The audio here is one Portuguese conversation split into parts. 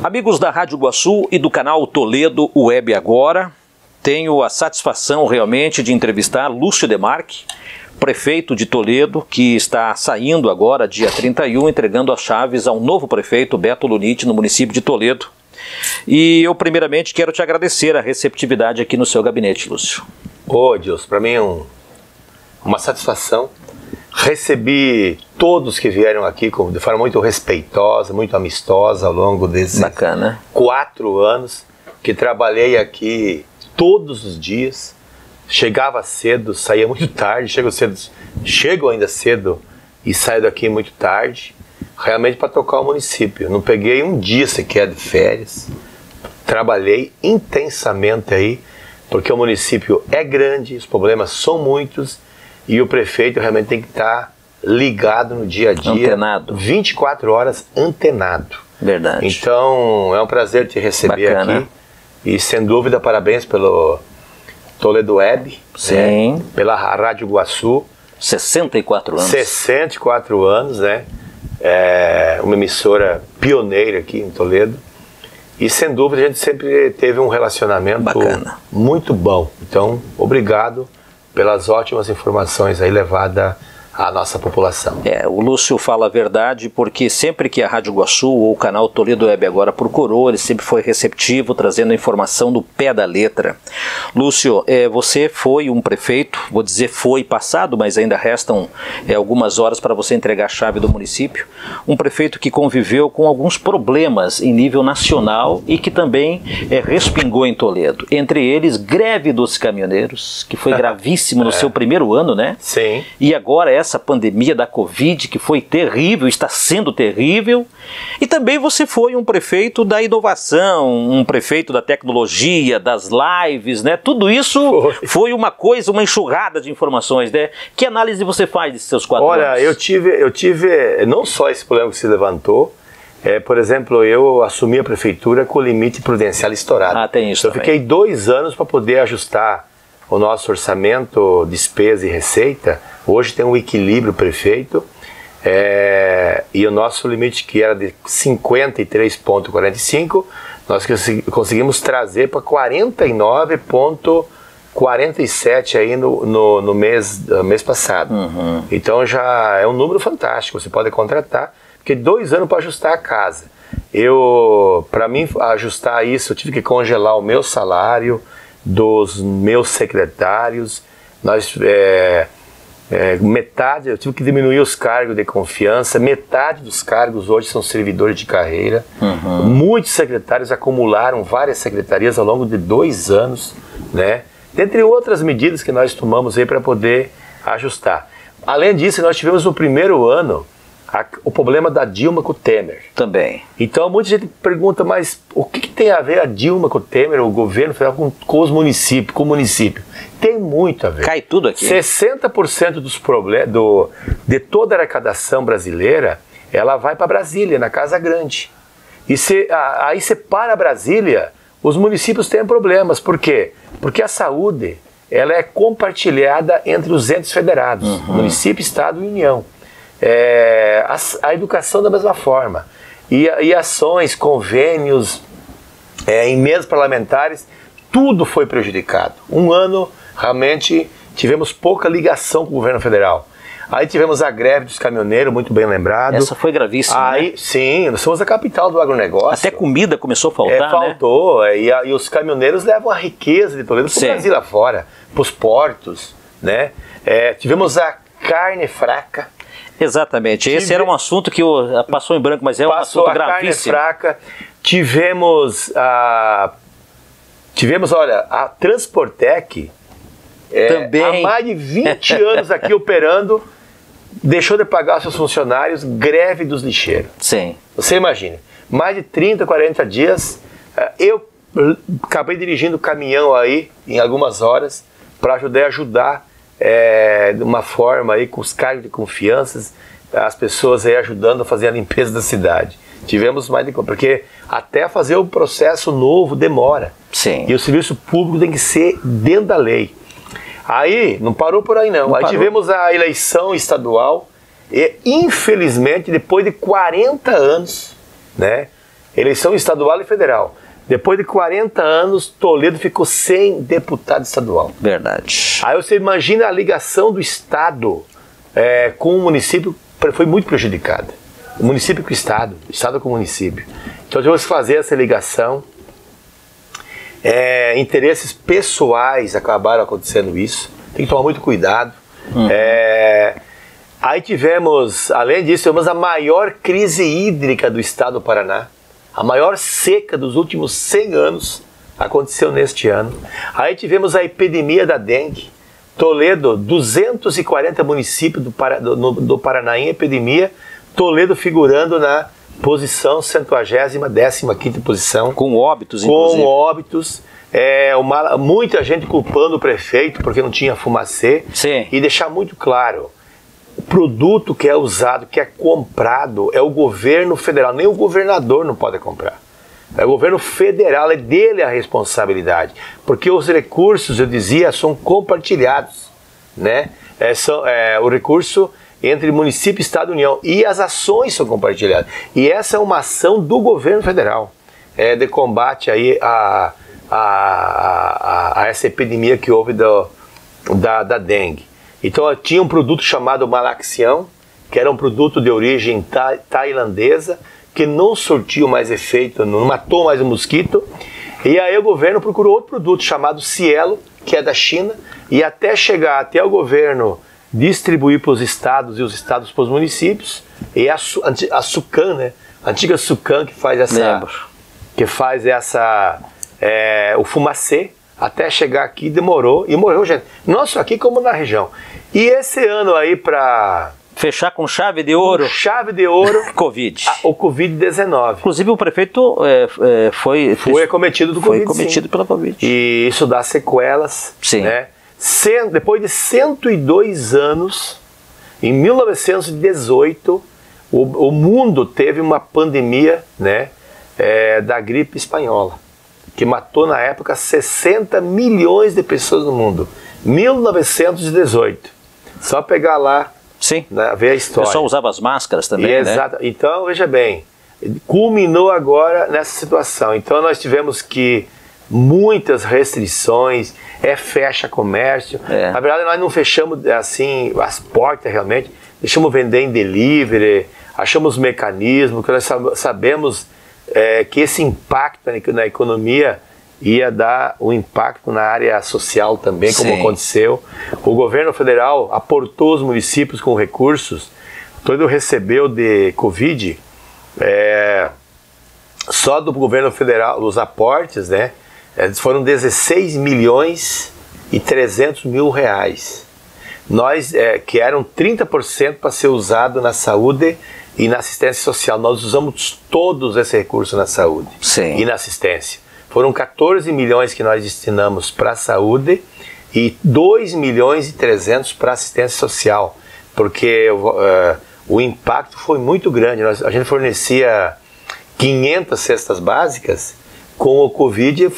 Amigos da Rádio Iguaçu e do canal Toledo Web Agora, tenho a satisfação realmente de entrevistar Lúcio Demarque, prefeito de Toledo, que está saindo agora, dia 31, entregando as chaves ao novo prefeito Beto Lunite, no município de Toledo. E eu primeiramente quero te agradecer a receptividade aqui no seu gabinete, Lúcio. Ô, Deus, para mim é uma satisfação. Recebi todos que vieram aqui de forma muito respeitosa, muito amistosa ao longo desses 4 anos que trabalhei aqui todos os dias. Chegava cedo, saía muito tarde, chego ainda cedo e saio daqui muito tarde, realmente para tocar o município. Não peguei um dia sequer de férias, trabalhei intensamente aí, porque o município é grande, os problemas são muitos, e o prefeito realmente tem que estar ligado no dia a dia. Antenado. 24 horas antenado. Verdade. Então, é um prazer te receber aqui. E, sem dúvida, parabéns pelo Toledo Web. Sim. Né? Pela Rádio Iguaçu. 64 anos. 64 anos, né? É uma emissora pioneira aqui em Toledo. E, sem dúvida, a gente sempre teve um relacionamento muito bom. Então, obrigado pelas ótimas informações aí levadas à nossa população. O Lúcio fala a verdade, porque sempre que a Rádio Iguaçu ou o canal Toledo Web Agora procurou, ele sempre foi receptivo, trazendo a informação do pé da letra. Lúcio, você foi um prefeito, vou dizer foi passado, mas ainda restam algumas horas para você entregar a chave do município. Um prefeito que conviveu com alguns problemas em nível nacional e que também respingou em Toledo. Entre eles, greve dos caminhoneiros, que foi gravíssimo no seu primeiro ano, né? Sim. E agora essa pandemia da Covid, que foi terrível, está sendo terrível. E também você foi um prefeito da inovação, um prefeito da tecnologia, das lives, né? Tudo isso foi uma coisa, uma enxurrada de informações, né? Que análise você faz desses seus 4 anos? Olha, eu tive não só esse problema que se levantou, por exemplo, eu assumi a prefeitura com o limite prudencial estourado. Tem isso eu fiquei 2 anos para poder ajustar o nosso orçamento, despesa e receita. Hoje tem um equilíbrio perfeito, e o nosso limite, que era de 53,45, nós conseguimos trazer para 49,47 aí no mês passado. Então já é um número fantástico, você pode contratar, porque 2 anos para ajustar a casa. Para mmim ajustar isso, eu tive que congelar o meu salário, dos meus secretários, metade, eu tive que diminuir os cargos de confiança, metade dos cargos hoje são servidores de carreira. Muitos secretários acumularam várias secretarias ao longo de 2 anos, né? Dentre outras medidas que nós tomamos aí para poder ajustar. Além disso, nós tivemos no primeiro ano o problema da Dilma com o Temer. Também. Então muita gente pergunta, mas o que tem a ver a Dilma com o Temer, o governo federal, com os municípios, com o município? Tem muito a ver. Cai tudo aqui. 60% dos problemas de toda a arrecadação brasileira, ela vai para Brasília, na Casa Grande. E aí você para Brasília, os municípios têm problemas. Por quê? Porque a saúde, ela é compartilhada entre os entes federados, município, estado e União. A educação da mesma forma, e ações, convênios, emendas parlamentares, tudo foi prejudicado. Um ano realmente tivemos pouca ligação com o governo federal. Aí tivemos a greve dos caminhoneiros, muito bem lembrado. Essa foi gravíssima, né? Sim, nós somos a capital do agronegócio. Até comida começou a faltar, faltou, né? E os caminhoneiros levam a riqueza de Toledo para o Brasil lá fora, para os portos, né? Tivemos a carne fraca. Exatamente, esse era um assunto que passou em branco, mas é um assunto gravíssimo. Carne fraca, tivemos, olha, a Transportec, também há mais de 20 anos aqui operando, deixou de pagar seus funcionários, greve dos lixeiros. Sim. Você imagina, mais de 30, 40 dias, eu acabei dirigindo caminhão aí, em algumas horas, para ajudar de uma forma aí, com os cargos de confiança, as pessoas aí ajudando a fazer a limpeza da cidade. Tivemos mais de... Porque até fazer o processo novo demora. Sim. E o serviço público tem que ser dentro da lei. Aí, não parou por aí não. Aí tivemos a eleição estadual e, infelizmente, depois de 40 anos, né, eleição estadual e federal. Depois de 40 anos, Toledo ficou sem deputado estadual. Verdade. Aí você imagina a ligação do Estado com o município, foi muito prejudicada. O município com o Estado com o município. Então, tivemos que fazer essa ligação. Interesses pessoais acabaram acontecendo isso. Tem que tomar muito cuidado. Aí tivemos, além disso, tivemos a maior crise hídrica do estado do Paraná. A maior seca dos últimos 100 anos aconteceu neste ano. Aí tivemos a epidemia da dengue. Toledo, 240 municípios do Paraná em epidemia. Toledo figurando na posição 115ª posição. Com óbitos, inclusive. Com óbitos. Muita gente culpando o prefeito porque não tinha fumacê. Sim. E deixar muito claro, o produto que é usado, que é comprado, é o governo federal. Nem o governador não pode comprar. É o governo federal, é dele a responsabilidade. Porque os recursos, eu dizia, são compartilhados, né? O recurso entre município, estado e União. E as ações são compartilhadas. E essa é uma ação do governo federal, de combate aí a essa epidemia que houve da dengue. Então tinha um produto chamado Malaxião, que era um produto de origem tailandesa, que não surtiu mais efeito, não matou mais o mosquito. E aí o governo procurou outro produto chamado Cielo, que é da China, e até chegar até o governo distribuir para os estados e os estados para os municípios, e a Sucan, né? A antiga Sucan que faz o fumacê, até chegar aqui demorou, e morreu gente. Não só aqui como na região. E esse ano aí para fechar com chave de ouro. Chave de ouro. Covid. O Covid-19. Inclusive o prefeito foi acometido do Covid. Foi cometido pela Covid. E isso dá sequelas. Sim. Né? Depois de 102 anos, em 1918, o mundo teve uma pandemia, né, da gripe espanhola, que matou na época 60 milhões de pessoas no mundo. 1918. Só pegar lá, sim, né, ver a história. O pessoal usava as máscaras também, exato, né? Então, veja bem, culminou agora nessa situação. Então nós tivemos que muitas restrições, fecha comércio. Na verdade nós não fechamos assim as portas realmente, deixamos vender em delivery, achamos mecanismos, que nós sabemos que esse impacto na economia ia dar um impacto na área social também, como aconteceu. O governo federal aportou os municípios com recursos. Toledo recebeu de Covid, só do governo federal, os aportes, né? Foram 16 milhões e 300 mil reais. Nós, que eram 30% para ser usado na saúde e na assistência social. Nós usamos todos esse recurso na saúde e na assistência. Foram 14 milhões que nós destinamos para a saúde e 2 milhões e 300 para assistência social, porque o impacto foi muito grande. A gente fornecia 500 cestas básicas, com o Covid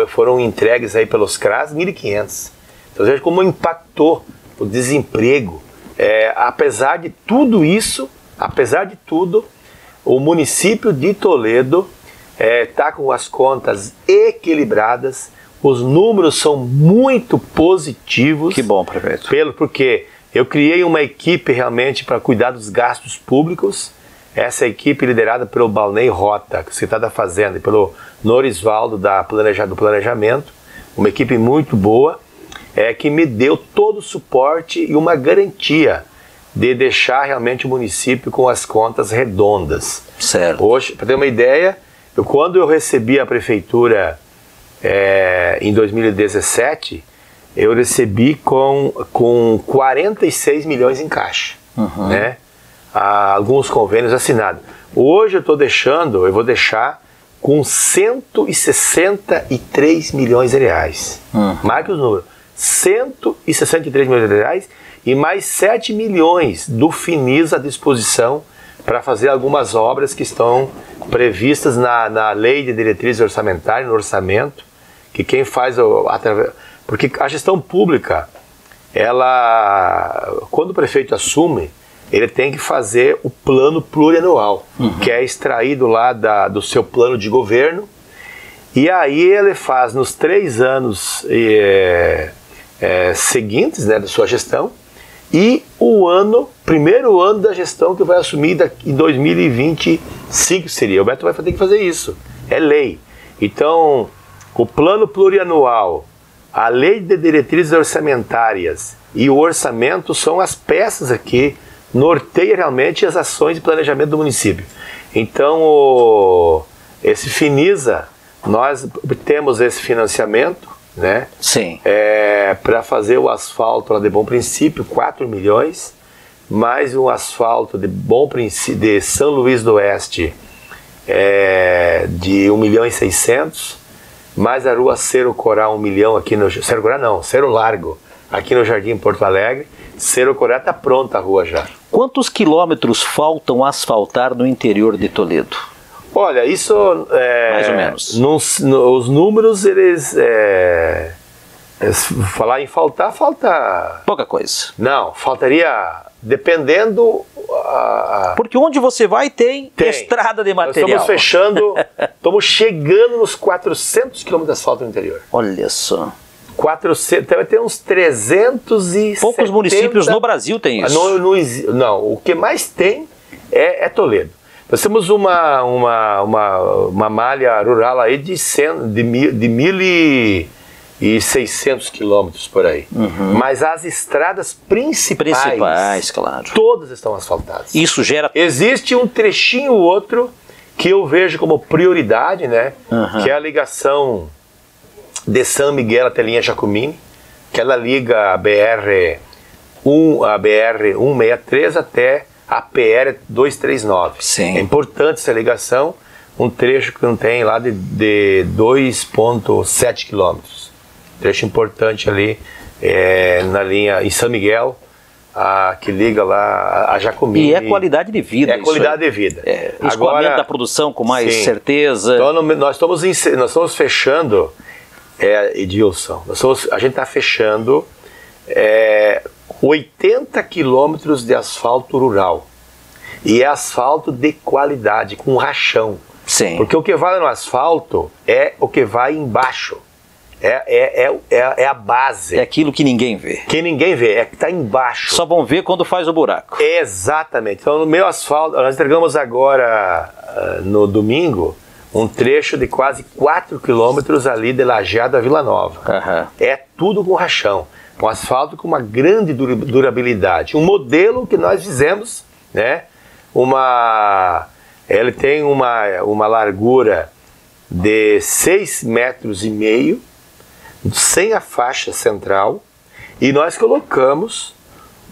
foram entregues aí pelos CRAS 1.500. Então veja como impactou o desemprego. Apesar de tudo isso, o município de Toledo está com as contas equilibradas, os números são muito positivos. Que bom, prefeito. Porque eu criei uma equipe realmente para cuidar dos gastos públicos. Essa equipe liderada pelo Balnei Rota, que você está da Fazenda, e pelo Norisvaldo do Planejamento, uma equipe muito boa, que me deu todo o suporte e uma garantia de deixar realmente o município com as contas redondas. Certo. Hoje, para ter uma ideia, quando eu recebi a prefeitura em 2017, eu recebi com 46 milhões em caixa, né? Alguns convênios assinados. Hoje eu vou deixar com 163 milhões de reais. Marque os números. 163 milhões de reais e mais 7 milhões do FINIS à disposição para fazer algumas obras que estão previstas na Lei de Diretrizes Orçamentárias, no orçamento, que quem faz porque a gestão pública, quando o prefeito assume, ele tem que fazer o plano plurianual, que é extraído lá do seu plano de governo, e aí ele faz nos 3 anos seguintes, né, da sua gestão, e o primeiro ano da gestão que vai assumir em 2025 seria. O Beto vai ter que fazer isso, é lei. Então, o plano plurianual, a lei de diretrizes orçamentárias e o orçamento são as peças aqui, norteia realmente as ações de planejamento do município. Então, esse Finisa, nós temos esse financiamento, né? Sim. Para fazer o asfalto lá de Bom Princípio, 4 milhões, mais um asfalto de Bom Princípio, de São Luís do Oeste, de 1 milhão e 600, mais a rua Cerro Coral, 1 milhão aqui no... Cerro Coral não, Cerro Largo, aqui no Jardim Porto Alegre. Cerro Coral está pronta a rua já. Quantos quilômetros faltam asfaltar no interior de Toledo? Olha, isso... mais ou menos. Os números, eles... falar em falta... pouca coisa. Não, faltaria... Dependendo... Porque onde você vai tem estrada de material. Nós estamos fechando... estamos chegando nos 400 quilômetros de asfalto no interior. Olha só. 400, deve ter uns 370... Poucos municípios no Brasil têm isso. Não, o que mais tem é Toledo. Nós temos uma malha rural aí de 1.600 quilômetros por aí. Mas as estradas principais, claro, todas estão asfaltadas. Isso gera... Existe um trechinho ou outro que eu vejo como prioridade, né? Que é a ligação de São Miguel até linha Jacumini, que ela liga a BR-163 até a PR-239. Sim. É importante essa ligação, um trecho que não tem lá de 2,7 quilômetros. Trecho importante ali na linha em São Miguel, que liga lá a Jacumini. E é qualidade de vida. É qualidade de vida. Escoamento da produção com mais certeza. Então nós estamos fechando... Edilson, a gente está fechando 80 quilômetros de asfalto rural. E é asfalto de qualidade, com rachão. Sim. Porque o que vai no asfalto é o que vai embaixo. É a base. É aquilo que ninguém vê. Que ninguém vê, é que está embaixo. Só vão ver quando faz o buraco. Exatamente. Então no meu asfalto, nós entregamos agora, no domingo, um trecho de quase 4 quilômetros ali de Lajeado a Vila Nova. É tudo com rachão. Um asfalto com uma grande durabilidade. Um modelo que nós fizemos, né? Ele tem uma largura de 6,5 metros, sem a faixa central, e nós colocamos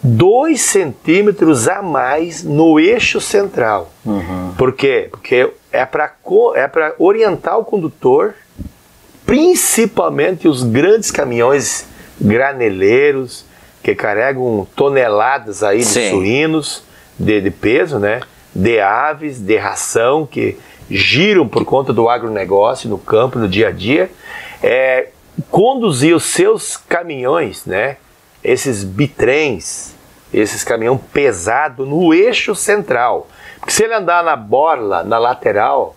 2 centímetros a mais no eixo central. Por quê? Porque é para orientar o condutor, principalmente os grandes caminhões graneleiros que carregam toneladas aí de suínos, de peso, né? De aves, de ração, que giram por conta do agronegócio no campo, no dia a dia, conduzir os seus caminhões, né? Esses bitrens, esses caminhão pesado no eixo central. Porque se ele andar na borla, na lateral,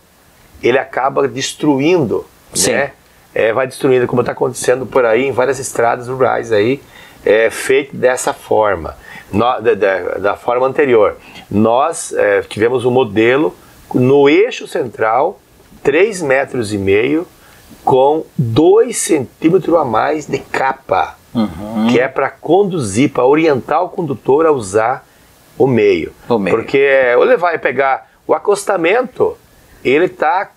ele acaba destruindo, né? Vai destruindo, como está acontecendo por aí em várias estradas rurais aí, feito dessa forma, da forma anterior. Nós tivemos um modelo no eixo central, 3,5 metros, com 2 centímetros a mais de capa, que é para conduzir, para orientar o condutor a usar o meio. Porque ele vai pegar o acostamento, ele está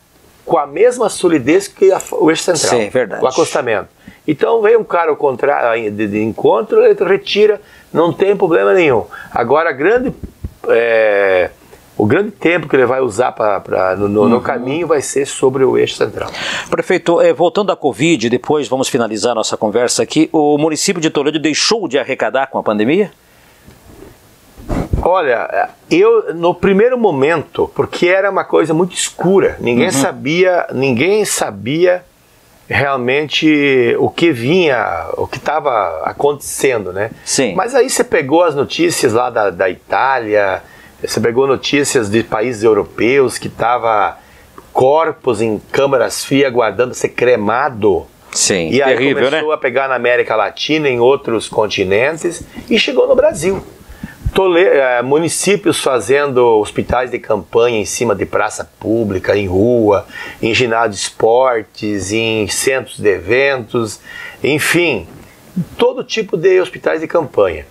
com a mesma solidez que o eixo central. Sim, verdade. O acostamento. Então vem um cara ao contrário, de encontro, ele retira, não tem problema nenhum. Agora o grande tempo que ele vai usar no caminho vai ser sobre o eixo central. Prefeito, voltando à Covid, depois vamos finalizar nossa conversa aqui, o município de Toledo deixou de arrecadar com a pandemia? Olha, eu no primeiro momento, porque era uma coisa muito escura, ninguém sabia realmente o que estava acontecendo, né? Sim. Mas aí você pegou as notícias lá da Itália, você pegou notícias de países europeus que tava corpos em câmaras frias aguardando ser cremado. Sim, e aí terrível, começou né? a pegar na América Latina, em outros continentes, e chegou no Brasil. Municípios fazendo hospitais de campanha em cima de praça pública, em rua, em ginásio de esportes, em centros de eventos, enfim, todo tipo de hospitais de campanha.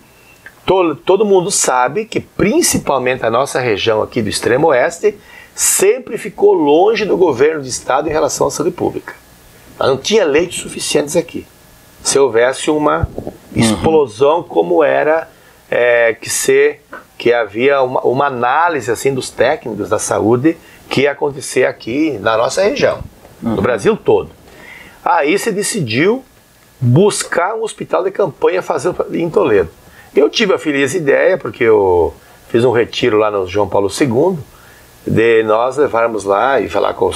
Todo mundo sabe que principalmente a nossa região aqui do extremo oeste sempre ficou longe do governo de estado em relação à saúde pública. Não tinha leitos suficientes aqui. Se houvesse uma explosão como era que havia uma análise assim dos técnicos da saúde que ia acontecer aqui na nossa região, no Brasil todo. Aí se decidiu buscar um hospital de campanha em Toledo. Eu tive a feliz ideia, porque eu fiz um retiro lá no João Paulo II, de nós levarmos lá e falar com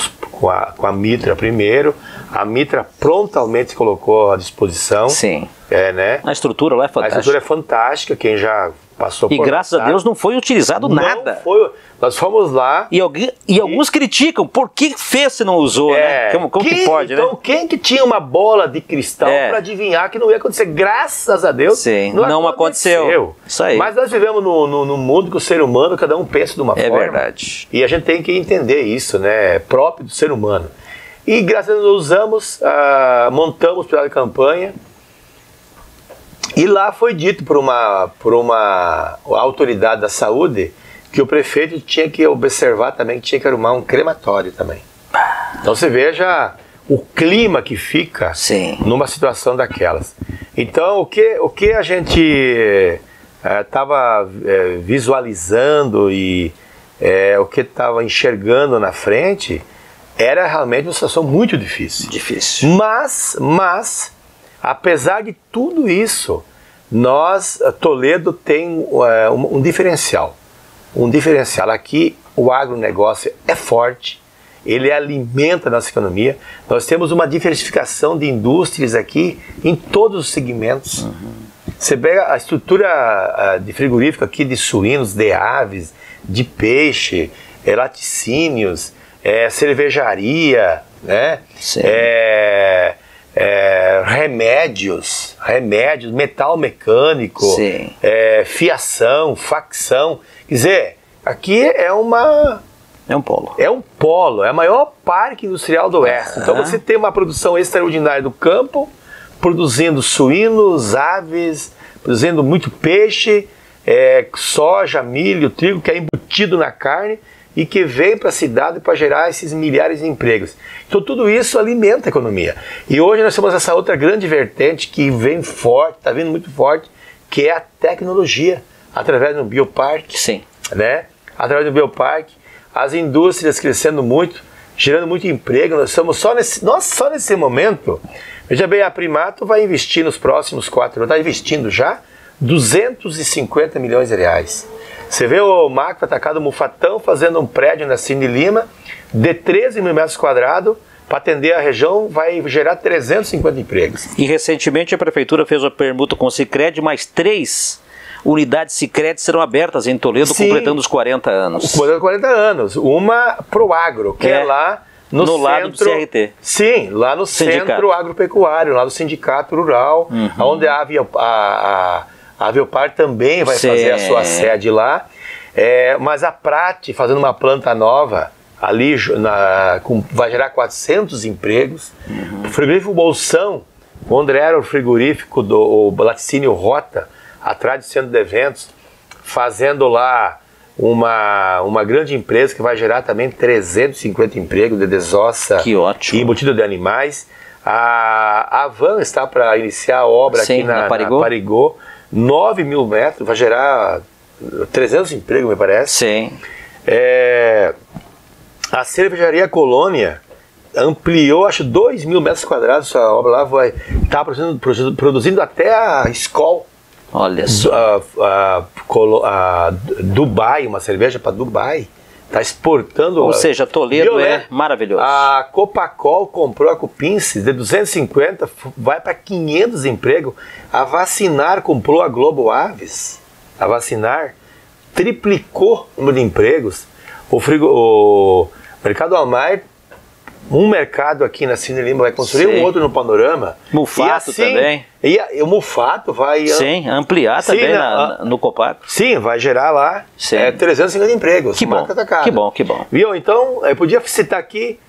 a Mitra primeiro. A Mitra prontamente colocou à disposição. Sim. Né? A estrutura lá é fantástica. A estrutura é fantástica, quem já passou por lá. E graças a Deus não foi utilizado nada. Não foi. Nós fomos lá. E alguns criticam, por que fez se não usou, né? Como que pode, então, né? Quem que tinha uma bola de cristal para adivinhar que não ia acontecer? Graças a Deus, sim, não aconteceu. Isso aí. Mas nós vivemos no mundo que o ser humano, cada um pensa de uma forma. É verdade. E a gente tem que entender isso, né? É próprio do ser humano. E graças a Deus usamos, montamos o hospital de campanha. E lá foi dito por uma autoridade da saúde que o prefeito tinha que observar também, que tinha que arrumar um crematório também. Então você veja o clima que fica numa situação daquelas. Então o que a gente estava visualizando e o que estava enxergando na frente era realmente uma situação muito difícil. Mas apesar de tudo isso, Toledo tem um diferencial. Aqui o agronegócio é forte, ele alimenta a nossa economia. Nós temos uma diversificação de indústrias aqui em todos os segmentos. Você pega a estrutura de frigorífico aqui de suínos, de aves, de peixe, laticínios, cervejaria, né? Remédios, metal mecânico, fiação, facção. Quer dizer, aqui é um polo. É um polo, é o maior parque industrial do Oeste. Então você tem uma produção extraordinária do campo, produzindo suínos, aves, produzindo muito peixe, soja, milho, trigo, que é embutido na carne e que vem para a cidade para gerar esses milhares de empregos. Então tudo isso alimenta a economia. E hoje nós temos essa outra grande vertente que vem forte, está vindo muito forte, que é a tecnologia, através do bioparque. Né? Através do bioparque, as indústrias crescendo muito, gerando muito emprego. Nós estamos só nesse momento. Veja bem, a Primato vai investir nos próximos 4 anos, está investindo já 250 milhões de reais. Você vê o Macro Atacado Mufatão fazendo um prédio na Cine Lima de 13 mil metros quadrados para atender a região, vai gerar 350 empregos. E recentemente a prefeitura fez uma permuta com o Sicredi, mais 3 unidades Sicredi serão abertas em Toledo, completando os 40 anos. Completando 40 anos. Uma pro agro, que é lá no centro, lado do CRT. Sim, lá no centro agropecuário, lá do Sindicato Rural, onde a Aviopar também vai fazer a sua sede lá. Mas a Prate, fazendo uma planta nova, ali vai gerar 400 empregos. O frigorífico Bolsão, onde era o frigorífico do Laticínio Rota, atrás do centro de eventos, fazendo lá uma grande empresa que vai gerar também 350 empregos de desossa e embutido de animais. A Avan está para iniciar a obra aqui na Parigô, 9 mil metros, vai gerar 300 empregos, me parece. A Cervejaria Colônia ampliou, acho, 2 mil metros quadrados. Essa obra lá vai estar produzindo até a Skol. Olha só. Dubai, uma cerveja para Dubai, Está exportando. Ou seja, Toledo é maravilhoso. A Copacol comprou a Cupinces de 250, vai para 500 empregos. A Vacinar comprou a Globo Aves. A Vacinar triplicou o número de empregos. O Mercado Almar, um mercado aqui na Cine Lima vai construir, um outro no Panorama. Mufato assim, também. E o Mufato vai... Sim, ampliar também no Copaco. Sim, vai gerar lá 350 empregos. Que bom, que bom, que bom. Viu? Então, eu podia citar aqui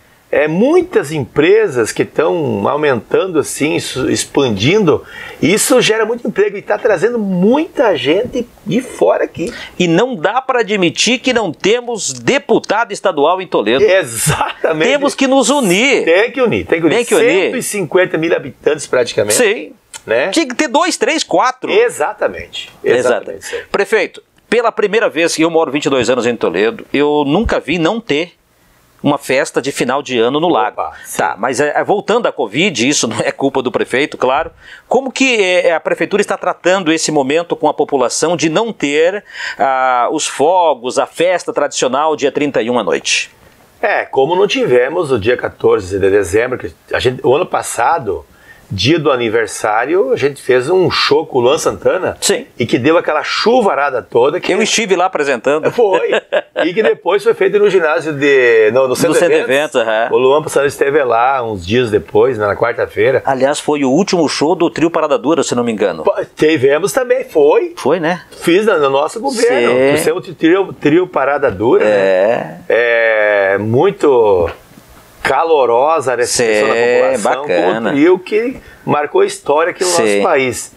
muitas empresas que estão aumentando assim, expandindo. Isso gera muito emprego e está trazendo muita gente de fora aqui. E não dá para admitir que não temos deputado estadual em Toledo. Exatamente. Temos que nos unir. Tem que unir. 150 mil habitantes praticamente. Sim. Né? Tinha que ter 2, 3, 4. Exatamente. Prefeito, pela primeira vez que eu moro 22 anos em Toledo, eu nunca vi não ter uma festa de final de ano no lago. Tá, mas voltando à Covid, isso não é culpa do prefeito, claro. Como que a prefeitura está tratando esse momento com a população de não ter os fogos, a festa tradicional dia 31 à noite? Como não tivemos o dia 14 de dezembro, que o ano passado, dia do aniversário, a gente fez um show com o Luan Santana. Sim. E que deu aquela chuvarada toda. Que eu estive lá apresentando. Foi. E que depois foi feito no ginásio no Centro de Eventos. O Luan Santana esteve lá uns dias depois, na quarta-feira. Aliás, foi o último show do Trio Parada Dura, se não me engano. Tivemos também, foi. Foi, né? Fiz no nosso governo. Fizemos o Trio Parada Dura. Né? Muito calorosa a recepção da população, com um trio que marcou história aqui no nosso país.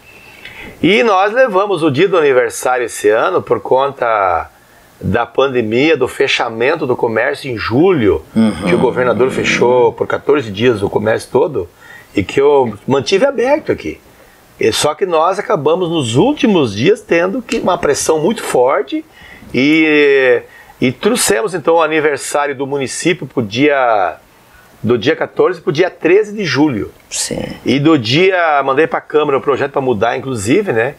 E nós levamos o dia do aniversário esse ano por conta da pandemia, do fechamento do comércio em julho, que o governador fechou por 14 dias o comércio todo, e que eu mantive aberto aqui. Só que nós acabamos nos últimos dias tendo uma pressão muito forte e trouxemos então o aniversário do município do dia 14 para o dia 13 de julho. Sim. E mandei para a Câmara o projeto para mudar, inclusive, né?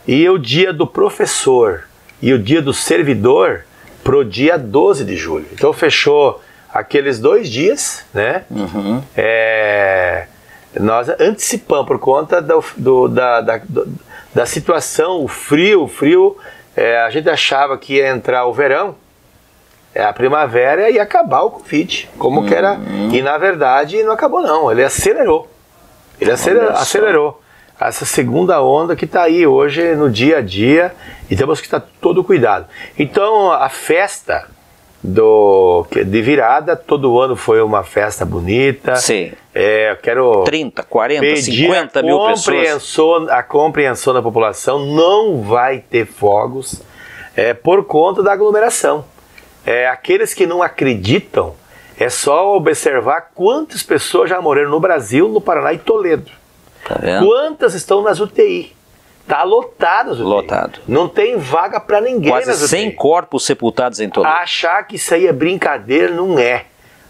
E o dia do professor e o dia do servidor para o dia 12 de julho. Então fechou aqueles 2 dias, né? Nós antecipamos por conta da situação, o frio. A gente achava que ia entrar o verão, a primavera ia acabar o Covid, como que era, e na verdade não acabou não, ele acelerou, acelerou essa segunda onda que está aí hoje no dia a dia, e temos que estar todo cuidado. Então a festa de virada, todo ano foi uma festa bonita. Sim. Eu quero 30, 40, 50 mil pessoas. A compreensão da população, não vai ter fogos por conta da aglomeração. Aqueles que não acreditam, é só observar quantas pessoas já morreram no Brasil, no Paraná e Toledo. Tá vendo? Quantas estão nas UTI. Está lotado as UTI. Lotado. Não tem vaga para ninguém. Quase 100 corpos sepultados em Toledo. Achar que isso aí é brincadeira, não é.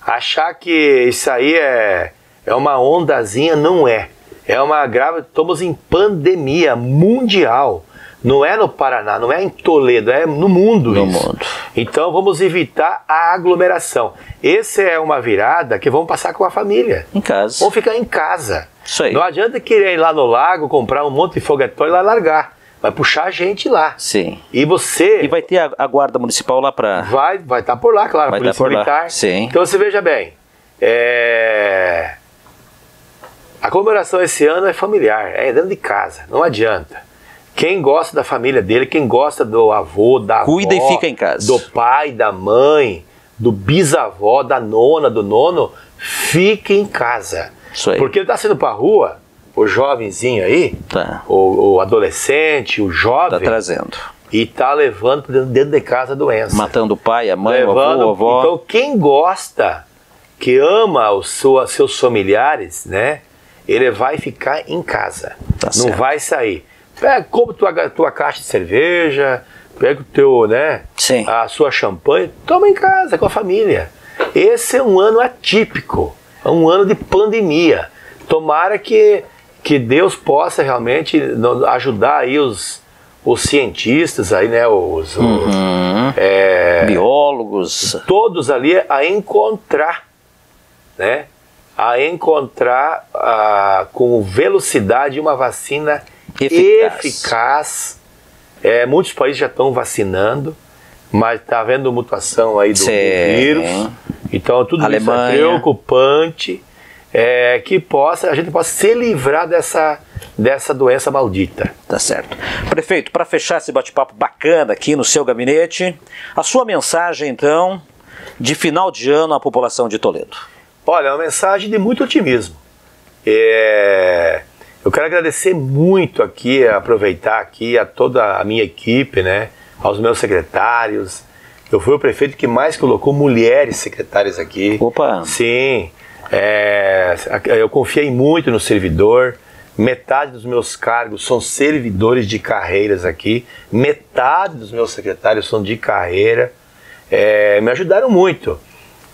Achar que isso aí é uma ondazinha, não é. É uma grave... Estamos em pandemia mundial. Não é no Paraná, não é em Toledo, é no mundo no isso. Mundo. Então vamos evitar a aglomeração. Essa é uma virada que vamos passar com a família. Em casa. Vamos ficar em casa. Isso aí. Não adianta querer ir lá no lago, comprar um monte de foguetório e lá largar. Vai puxar a gente lá. Sim. E você... E vai ter a guarda municipal lá para... Vai estar por lá, claro. Vai a Polícia Militar. Sim. Então você veja bem. A comemoração esse ano é familiar. É dentro de casa. Não adianta. Quem gosta da família dele, quem gosta do avô, da avó, cuida e fica em casa. Do pai, da mãe, do bisavó, da nona, do nono, fique em casa. Isso aí. Porque ele está saindo para a rua, o jovenzinho aí, o adolescente, o jovem, está trazendo. E está levando para dentro de casa a doença. Matando o pai, a mãe, o avô, a avó. Então quem gosta, que ama seus familiares, né, ele vai ficar em casa. Tá não certo. vai sair. Compra tua caixa de cerveja, pega o teu, né, Sim. a sua champanhe, toma em casa com a família. Esse é um ano atípico, é um ano de pandemia. Tomara que Deus possa realmente ajudar aí os os cientistas aí, né, os biólogos, todos ali a encontrar, né, com velocidade uma vacina eficaz. Muitos países já estão vacinando, mas está havendo mutação aí do vírus, então tudo isso é preocupante, que a gente possa se livrar dessa doença maldita. Tá certo. Prefeito, para fechar esse bate-papo bacana aqui no seu gabinete, a sua mensagem, então, de final de ano à população de Toledo. Olha, é uma mensagem de muito otimismo. Eu quero agradecer muito aqui, aproveitar aqui a toda a minha equipe, né, aos meus secretários. Eu fui o prefeito que mais colocou mulheres secretárias aqui. Opa! Sim. Eu confiei muito no servidor. Metade dos meus cargos são servidores de carreiras aqui. Metade dos meus secretários são de carreira. Me ajudaram muito.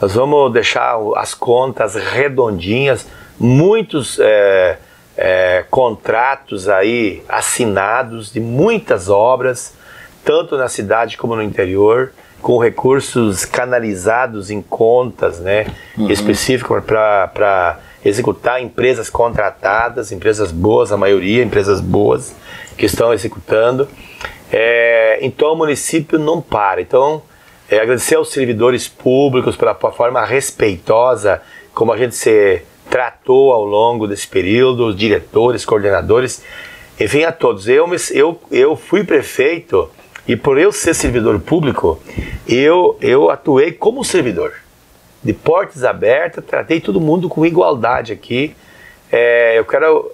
Nós vamos deixar as contas redondinhas. Muitos contratos aí assinados de muitas obras, tanto na cidade como no interior, com recursos canalizados em contas, né, específicas para executar empresas contratadas, empresas boas, a maioria, empresas boas que estão executando. Então o município não para. Então, agradecer aos servidores públicos pela forma respeitosa como a gente se tratou ao longo desse período, os diretores, coordenadores, enfim, a todos. Eu fui prefeito e por eu ser servidor público, eu atuei como servidor. De portas abertas, tratei todo mundo com igualdade aqui. Eu quero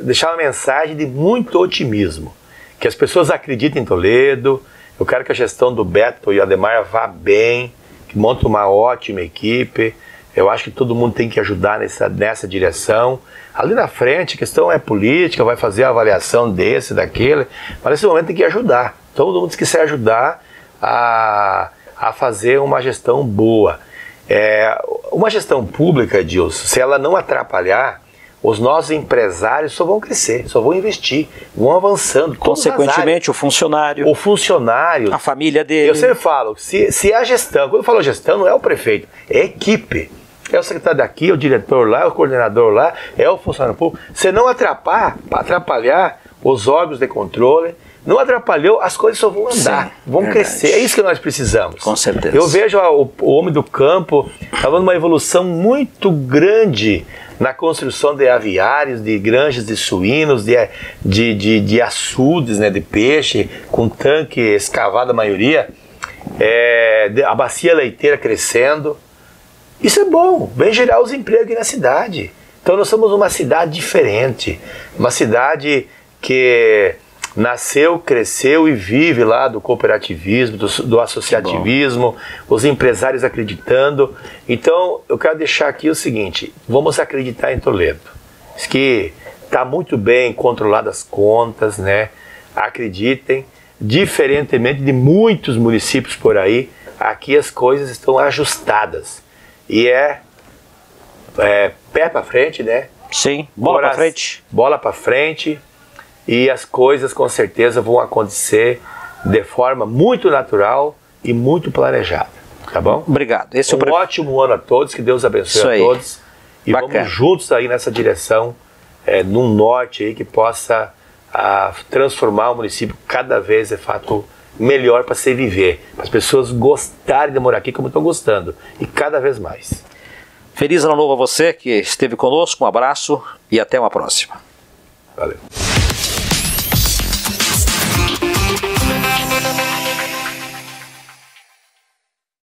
deixar uma mensagem de muito otimismo, que as pessoas acreditem em Toledo. Eu quero que a gestão do Beto e Ademar vá bem, que monte uma ótima equipe. Eu acho que todo mundo tem que ajudar nessa direção. Ali na frente, a questão é política, vai fazer a avaliação desse, daquele, mas nesse momento tem que ajudar. Todo mundo quiser ajudar a fazer uma gestão boa. Uma gestão pública, Edilson, se ela não atrapalhar, os nossos empresários só vão crescer, só vão investir, vão avançando. Consequentemente, o funcionário, a família dele. Eu sempre falo, se a gestão, quando eu falo gestão, não é o prefeito, é a equipe. É o secretário daqui, é o diretor lá, é o coordenador lá, é o funcionário público. Se não atrapalhar os órgãos de controle, não atrapalhou, as coisas só vão andar, vão crescer. É isso que nós precisamos. Com certeza. Eu vejo o homem do campo dando uma evolução muito grande na construção de aviários, de granjas de suínos, de açudes, né, de peixe, com tanque escavado a maioria, a bacia leiteira crescendo. Isso é bom, vem gerar os empregos aqui na cidade. Então nós somos uma cidade diferente, uma cidade que nasceu, cresceu e vive lá do cooperativismo, do associativismo, os empresários acreditando. Então eu quero deixar aqui o seguinte, vamos acreditar em Toledo, que está muito bem controladas as contas, né? Acreditem, diferentemente de muitos municípios por aí, aqui as coisas estão ajustadas. E pé para frente, né? Sim, bola para frente. Bola para frente. E as coisas com certeza vão acontecer de forma muito natural e muito planejada. Tá bom? Obrigado. Um ótimo ano a todos, que Deus abençoe a todos. E vamos juntos aí nessa direção, num norte aí que possa transformar o município cada vez, de fato, melhor para se viver. Para as pessoas gostarem de morar aqui como estão gostando. E cada vez mais. Feliz ano novo a você que esteve conosco. Um abraço e até uma próxima. Valeu.